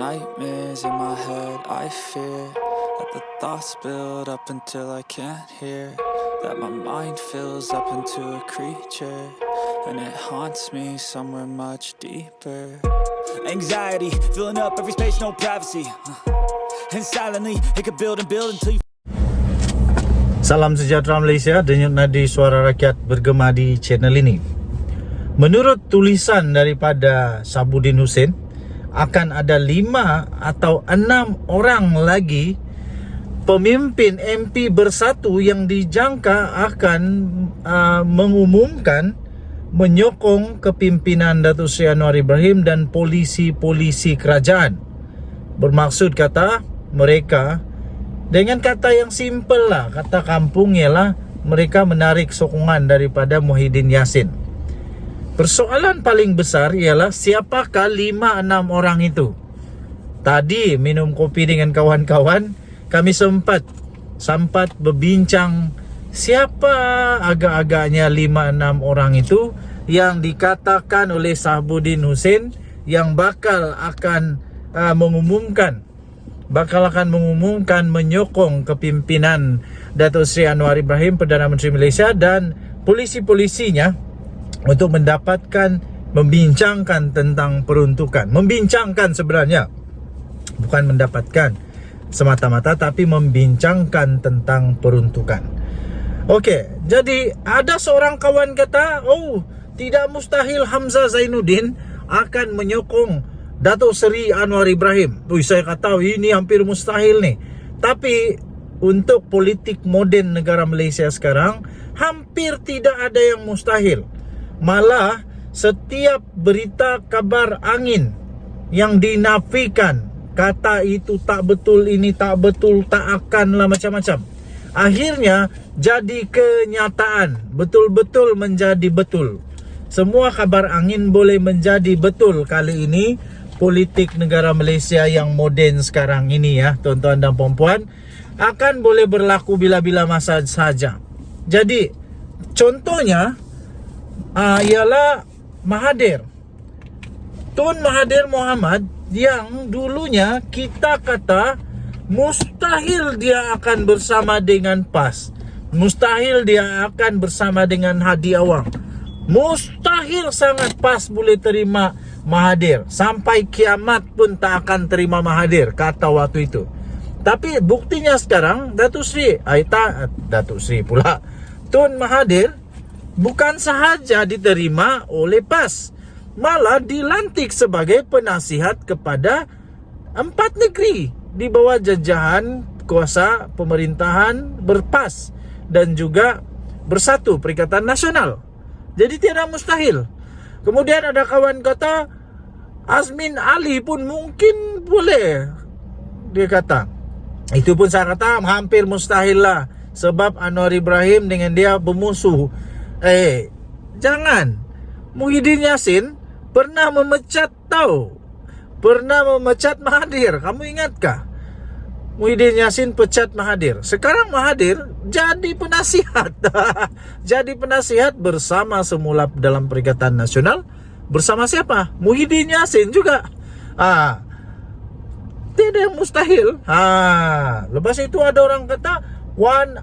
nightmares in my head, I fear that the thoughts build up until I can't hear, that my mind fills up into a creature, and it haunts me somewhere much deeper. Anxiety, filling up every space, no privacy, and silently, it could build and build until you... Salam sejahtera Malaysia, denyut nadi suara rakyat bergema di channel ini. Menurut tulisan daripada Sabuddin Hussein, akan ada 5 atau 6 orang lagi pemimpin MP bersatu yang dijangka akan mengumumkan menyokong kepimpinan Datuk Seri Anwar Ibrahim dan polisi-polisi kerajaan. Bermaksud kata mereka, dengan kata yang simple lah, kata kampung ialah mereka menarik sokongan daripada Muhyiddin Yassin. Persoalan paling besar ialah siapakah 5-6 orang itu. Tadi minum kopi dengan kawan-kawan, kami sempat berbincang siapa agak-agaknya 5-6 orang itu yang dikatakan oleh Sabuddin Hussein yang bakal akan mengumumkan menyokong kepimpinan Datuk Seri Anwar Ibrahim, Perdana Menteri Malaysia, dan polisi-polisinya untuk membincangkan tentang peruntukan. Membincangkan sebenarnya, bukan mendapatkan semata-mata, tapi membincangkan tentang peruntukan. Okey, jadi ada seorang kawan kata, tidak mustahil Hamzah Zainuddin akan menyokong Datuk Seri Anwar Ibrahim. Saya kata ini hampir mustahil nih. Tapi untuk politik moden negara Malaysia sekarang, hampir tidak ada yang mustahil. Malah setiap berita kabar angin yang dinafikan, kata itu tak betul, ini tak betul, tak akanlah macam-macam, akhirnya jadi kenyataan, betul-betul menjadi betul. Semua kabar angin boleh menjadi betul kali ini. Politik negara Malaysia yang moden sekarang ini ya, tuan-tuan dan puan-puan, akan boleh berlaku bila-bila masa saja. Jadi contohnya ialah Mahathir, Tun Mahathir Mohamad, yang dulunya kita kata mustahil dia akan bersama dengan PAS, mustahil dia akan bersama dengan Hadi Awang, mustahil sangat PAS boleh terima Mahathir, sampai kiamat pun tak akan terima Mahathir, kata waktu itu. Tapi buktinya sekarang Tun Mahathir bukan sahaja diterima oleh PAS, malah dilantik sebagai penasihat kepada 4 negeri di bawah jajahan kuasa pemerintahan berPAS dan juga Bersatu Perikatan Nasional. Jadi tiada mustahil. Kemudian ada kawan kata Azmin Ali pun mungkin boleh, dia kata. Itu pun saya kata hampir mustahil lah, sebab Anwar Ibrahim dengan dia bermusuh. Jangan. Muhyiddin Yassin pernah memecat Mahathir. Kamu ingatkah? Muhyiddin Yassin pecat Mahathir. Sekarang Mahathir jadi penasihat. Jadi penasihat bersama semula dalam Perikatan Nasional. Bersama siapa? Muhyiddin Yassin juga. Tidak yang mustahil. Lepas itu ada orang kata Wan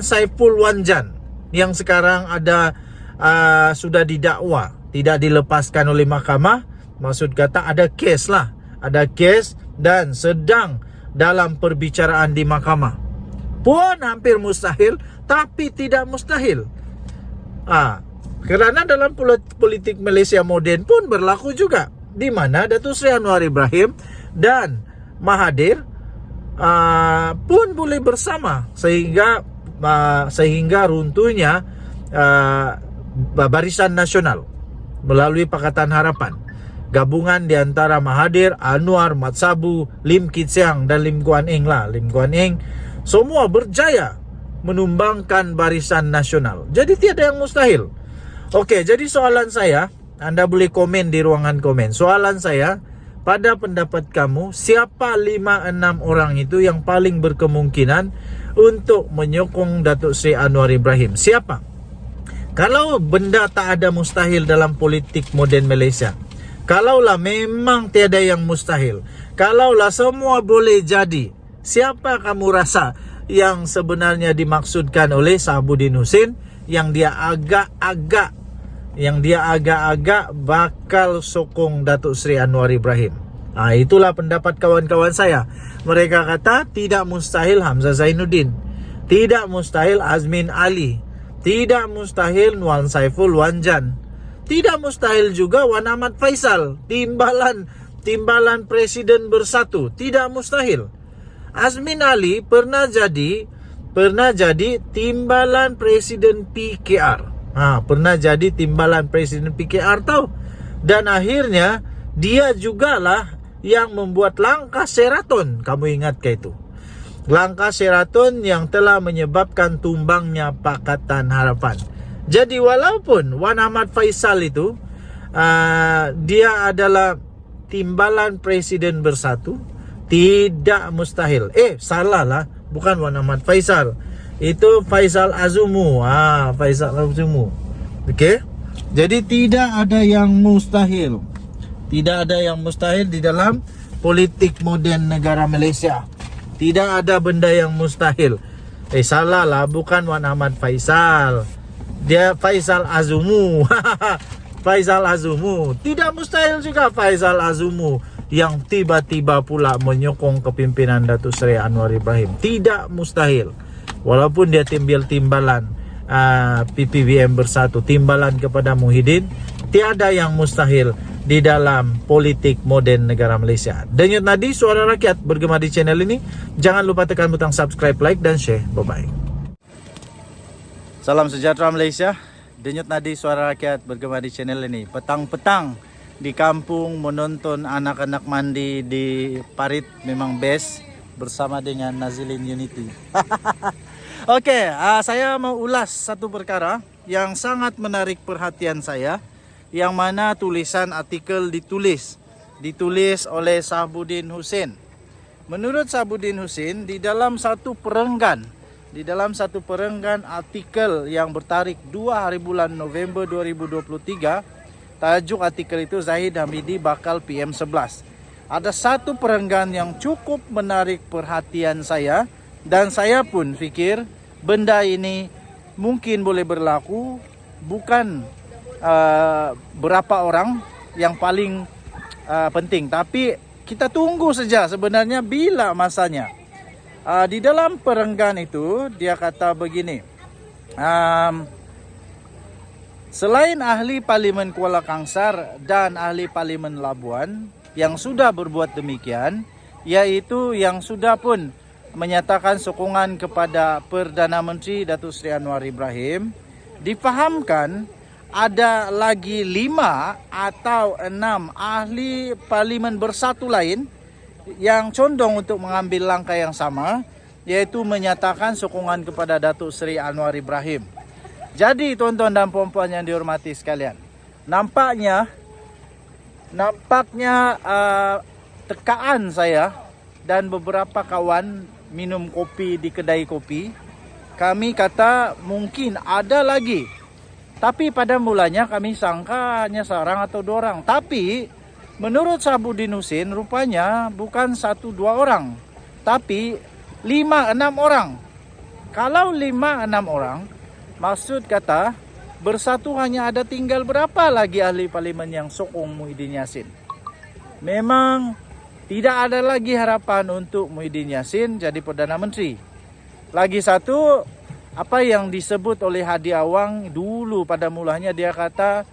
Saiful Wanjan yang sekarang ada sudah didakwa, tidak dilepaskan oleh mahkamah. Maksud kata ada kes lah, ada kes dan sedang dalam perbicaraan di mahkamah. Pun hampir mustahil, tapi tidak mustahil. Kerana dalam politik Malaysia moden pun berlaku juga, di mana Datuk Seri Anwar Ibrahim dan Mahathir pun boleh bersama sehingga runtuhnya Barisan Nasional melalui Pakatan Harapan. Gabungan di antara Mahathir, Anwar, Mat Sabu, Lim Kit Siang dan Lim Guan Eng semua berjaya menumbangkan Barisan Nasional. Jadi tiada yang mustahil. Okey, jadi soalan saya, anda boleh komen di ruangan komen. Soalan saya, pada pendapat kamu, siapa 5-6 orang itu yang paling berkemungkinan untuk menyokong Datuk Seri Anwar Ibrahim? Siapa? Kalau benda tak ada mustahil dalam politik moden Malaysia, Kalaulah memang tiada yang mustahil, kalaulah semua boleh jadi, siapa kamu rasa yang sebenarnya dimaksudkan oleh Sahabuddin Hussein yang dia agak-agak bakal sokong Datuk Seri Anwar Ibrahim? Itulah pendapat kawan-kawan saya. Mereka kata tidak mustahil Hamzah Zainuddin, tidak mustahil Azmin Ali, tidak mustahil Nuan Saiful Wanjan, tidak mustahil juga Wan Ahmad Faisal, timbalan Presiden Bersatu, tidak mustahil. Azmin Ali pernah jadi timbalan Presiden PKR. Pernah jadi timbalan Presiden PKR tahu. Dan akhirnya dia jugalah yang membuat langkah Sheraton. Kamu ingat ke itu? Langkah Sheraton yang telah menyebabkan tumbangnya Pakatan Harapan. Jadi walaupun Wan Ahmad Faisal itu dia adalah timbalan Presiden Bersatu, tidak mustahil. Salah lah, bukan Wan Ahmad Faisal. Itu Faisal Azumu. Faisal Azumu. Okey. Jadi tidak ada yang mustahil. Tidak ada yang mustahil di dalam politik moden negara Malaysia. Tidak ada benda yang mustahil. Salah lah, bukan Wan Ahmad Faisal. Dia Faisal Azumu. Faisal Azumu. Tidak mustahil juga Faisal Azumu yang tiba-tiba pula menyokong kepimpinan Datuk Seri Anwar Ibrahim. Tidak mustahil. Walaupun dia timbalan PPBM Bersatu, timbalan kepada Muhyiddin, tiada yang mustahil di dalam politik moden negara Malaysia. Denyut Nadi, suara rakyat, bergema di channel ini. Jangan lupa tekan butang subscribe, like dan share. Bye-bye. Salam sejahtera Malaysia. Denyut Nadi, suara rakyat, bergema di channel ini. Petang-petang di kampung menonton anak-anak mandi di parit memang best bersama dengan Nazilin Unity. Okey, saya mau ulas satu perkara yang sangat menarik perhatian saya, yang mana tulisan artikel ditulis oleh Sahabuddin Hussein. Menurut Sahabuddin Hussein, di dalam satu perenggan artikel yang bertarikh 2 hari bulan November 2023, tajuk artikel itu Zahid Hamidi bakal PM11. Ada satu perenggan yang cukup menarik perhatian saya, dan saya pun fikir benda ini mungkin boleh berlaku bukan berapa orang yang paling penting, tapi kita tunggu saja sebenarnya bila masanya. Di dalam perenggan itu dia kata begini, selain ahli Parlimen Kuala Kangsar dan ahli Parlimen Labuan yang sudah berbuat demikian, yaitu yang sudah pun menyatakan sokongan kepada Perdana Menteri Datuk Seri Anwar Ibrahim, difahamkan ada lagi 5 atau 6 ahli Parlimen Bersatu lain yang condong untuk mengambil langkah yang sama, yaitu menyatakan sokongan kepada Datuk Seri Anwar Ibrahim. Jadi tuan-tuan dan puan-puan yang dihormati sekalian, nampaknya tekaan saya dan beberapa kawan minum kopi di kedai kopi, kami kata mungkin ada lagi. Tapi pada mulanya kami sangka hanya seorang atau 2 orang. Tapi menurut Sahabuddin Hussein rupanya bukan 1-2 orang, tapi 5-6 orang. Kalau 5-6 orang, maksud kata Bersatu hanya ada tinggal berapa lagi ahli parlimen yang sokong Muhyiddin Yassin. Memang tidak ada lagi harapan untuk Muhyiddin Yassin jadi Perdana Menteri. Lagi satu, apa yang disebut oleh Hadi Awang dulu pada mulanya, dia kata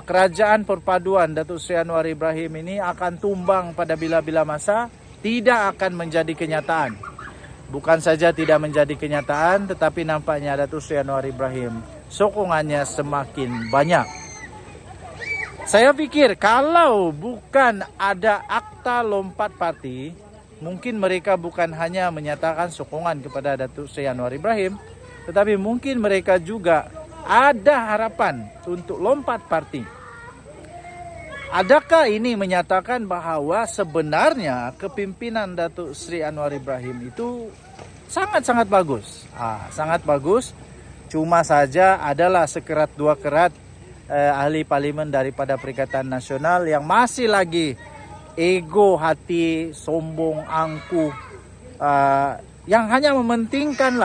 kerajaan perpaduan Datuk Seri Anwar Ibrahim ini akan tumbang pada bila-bila masa, tidak akan menjadi kenyataan. Bukan saja tidak menjadi kenyataan, tetapi nampaknya Datuk Seri Anwar Ibrahim sokongannya semakin banyak. Saya pikir kalau bukan ada akta lompat parti, mungkin mereka bukan hanya menyatakan sokongan kepada Datuk Seri Anwar Ibrahim, tetapi mungkin mereka juga ada harapan untuk lompat parti. Adakah ini menyatakan bahawa sebenarnya kepimpinan Datuk Seri Anwar Ibrahim itu sangat-sangat bagus? Sangat bagus. Cuma saja adalah sekerat 2 kerat ahli parlimen daripada Perikatan Nasional yang masih lagi ego, hati, sombong, angkuh, yang hanya mementingkan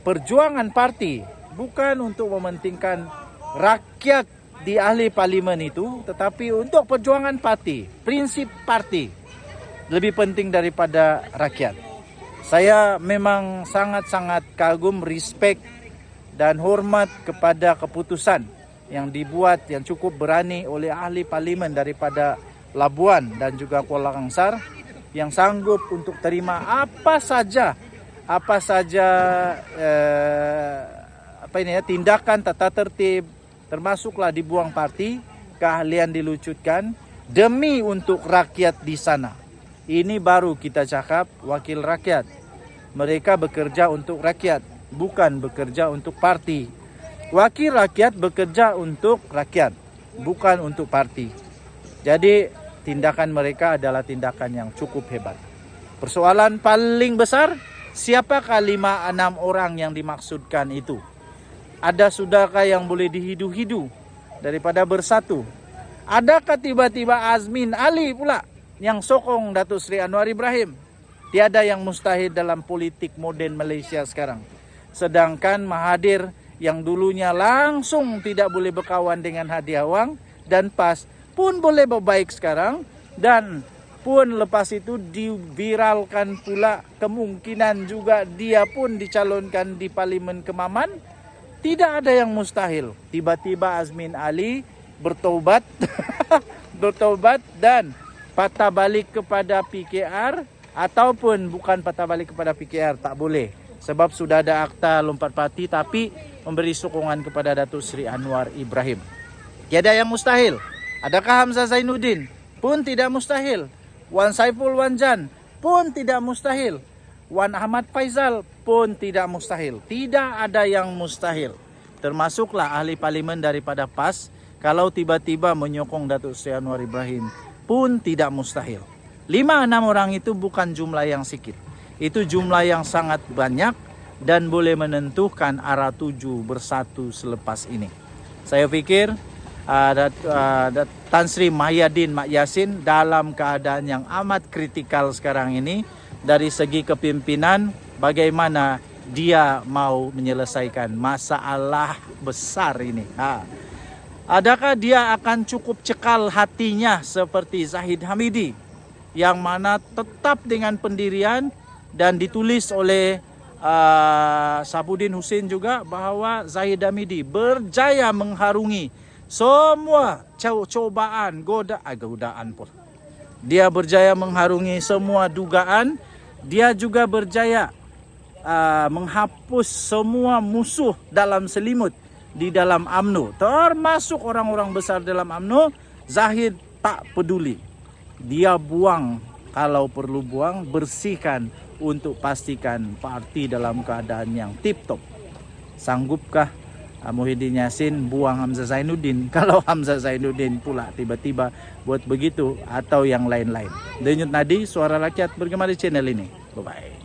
perjuangan parti, bukan untuk mementingkan rakyat di ahli parlimen itu, tetapi untuk perjuangan parti, prinsip parti lebih penting daripada rakyat. Saya memang sangat-sangat kagum, respect dan hormat kepada keputusan yang dibuat yang cukup berani oleh ahli parlimen daripada Labuan dan juga Kuala Kangsar, yang sanggup untuk terima apa saja tindakan tata tertib, termasuklah dibuang parti, keahlian dilucutkan demi untuk rakyat di sana. Ini baru kita cakap wakil rakyat. Mereka bekerja untuk rakyat, bukan bekerja untuk parti. Wakil rakyat bekerja untuk rakyat, bukan untuk parti. Jadi tindakan mereka adalah tindakan yang cukup hebat. Persoalan paling besar, siapakah 5-6 orang yang dimaksudkan itu? Ada sudahkah yang boleh dihidu-hidu daripada bersatu? Adakah tiba-tiba Azmin Ali pula yang sokong Datuk Seri Anwar Ibrahim? Tiada yang mustahil dalam politik moden Malaysia sekarang. Sedangkan Mahathir yang dulunya langsung tidak boleh berkawan dengan hadiah wang dan PAS pun boleh berbaik sekarang, dan pun lepas itu diviralkan pula kemungkinan juga dia pun dicalonkan di Parlimen Kemaman. Tidak ada yang mustahil. Tiba-tiba Azmin Ali bertaubat bertaubat dan patah balik kepada PKR, ataupun bukan patah balik kepada PKR, tak boleh. Sebab sudah ada akta lompat parti tapi memberi sokongan kepada Datuk Seri Anwar Ibrahim. Tiada yang mustahil. Adakah Hamzah Zainuddin? Pun tidak mustahil. Wan Saiful Wanjan pun tidak mustahil. Wan Ahmad Faizal pun tidak mustahil. Tidak ada yang mustahil. Termasuklah ahli parlimen daripada PAS, kalau tiba-tiba menyokong Datuk Seri Anwar Ibrahim pun tidak mustahil. 5-6 orang itu bukan jumlah yang sikit. Itu jumlah yang sangat banyak dan boleh menentukan arah tuju bersatu selepas ini. Saya fikir Tan Sri Mahyadin Mak Yassin dalam keadaan yang amat kritikal sekarang ini dari segi kepimpinan, bagaimana dia mau menyelesaikan masalah besar ini. Adakah dia akan cukup cekal hatinya seperti Zahid Hamidi, yang mana tetap dengan pendirian, dan ditulis oleh Sabudin Hussein juga bahawa Zahid Hamidi berjaya mengharungi semua cobaan, godaan pun. Dia berjaya mengharungi semua dugaan. Dia juga berjaya menghapus semua musuh dalam selimut di dalam UMNO, termasuk orang-orang besar dalam UMNO. Zahid tak peduli. Dia buang kalau perlu buang, bersihkan untuk pastikan parti dalam keadaan yang tip-top. Sanggupkah Muhyiddin Yassin buang Hamzah Zainuddin kalau Hamzah Zainuddin pula tiba-tiba buat begitu, atau yang lain-lain? Denyut Nadi, Suara Rakyat, bergema di channel ini. Bye-bye.